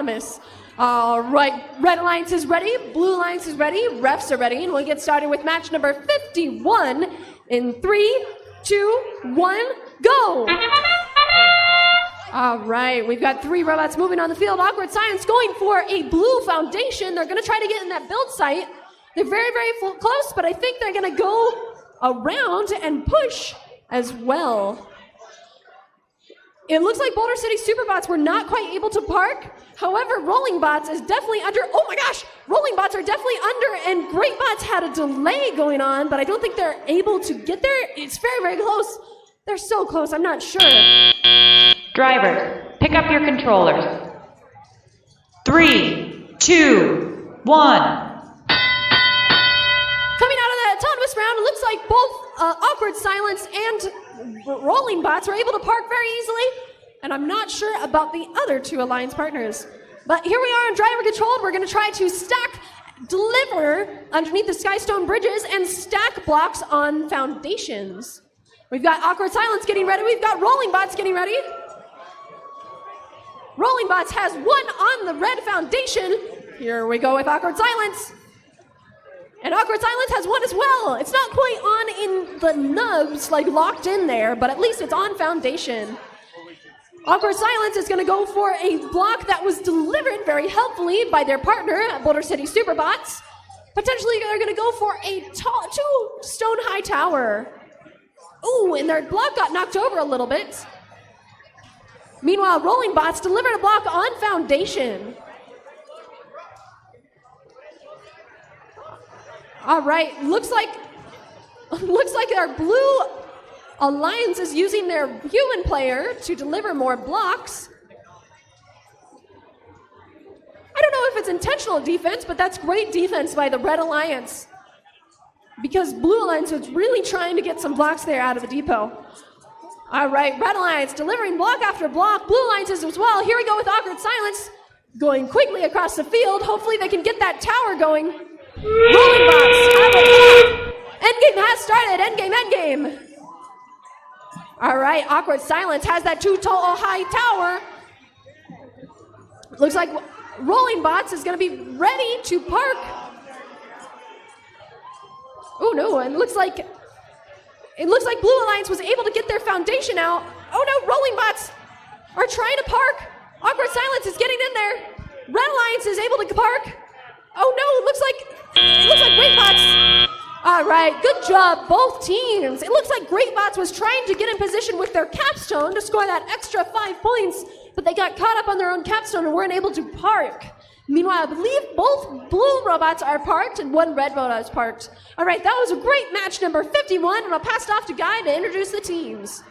autonomous. All right, Red Alliance is ready, Blue Alliance is ready, refs are ready, and we'll get started with match number 51 in 3, 2, 1, go! All right, we've got 3 robots moving on the field. Awkward Silence going for a blue foundation. They're going to try to get in that build site. They're very, very close, but I think they're going to go around and push as well. It looks like Boulder City SuperBots were not quite able to park. However, Rolling Bots is definitely under. Oh my gosh, Rolling Bots are definitely under, and Great Bots had a delay going on, but I don't think they're able to get there. It's very, very close. They're so close, I'm not sure. Drivers, pick up your controllers. 3, 2, 1. Coming out of that autonomous round, it looks like both Awkward Silence and Rolling Bots were able to park very easily, and I'm not sure about the other 2 Alliance partners. But here we are on driver controlled. We're going to try to deliver underneath the Skystone bridges and stack blocks on foundations. We've got Awkward Silence getting ready. We've got Rolling Bots getting ready. Rolling Bots has 1 on the red foundation. Here we go with Awkward Silence. And Awkward Silence has 1 as well. It's not quite on in the nubs, like locked in there, but at least it's on foundation. Awkward Silence is going to go for a block that was delivered very helpfully by their partner at Boulder City SuperBots. Potentially they're going to go for a 2-stone-high tower. Ooh, and their block got knocked over a little bit. Meanwhile, Rolling Bots delivered a block on foundation. All right, looks like our Blue Alliance is using their human player to deliver more blocks. I don't know if it's intentional defense, but that's great defense by the Red Alliance, because Blue Alliance was really trying to get some blocks there out of the depot. All right, Red Alliance delivering block after block. Blue Alliance is as well. Here we go with Awkward Silence going quickly across the field. Hopefully they can get that tower going. Rolling Bots have a block. Endgame has started. Endgame. All right, Awkward Silence has that 2-high tower. Looks like Rolling Bots is going to be ready to park. Oh no, it looks like Blue Alliance was able to get their foundation out. Oh no, Rolling Bots are trying to park. Awkward Silence is getting in there. Red Alliance is able to park. Oh no, it looks like Great Bots. All right, good job, both teams. It looks like Great Bots was trying to get in position with their capstone to score that extra 5 points, but they got caught up on their own capstone and weren't able to park. Meanwhile, I believe both blue robots are parked and 1 red robot is parked. All right, that was a great match number 51, and I'll pass it off to Guy to introduce the teams.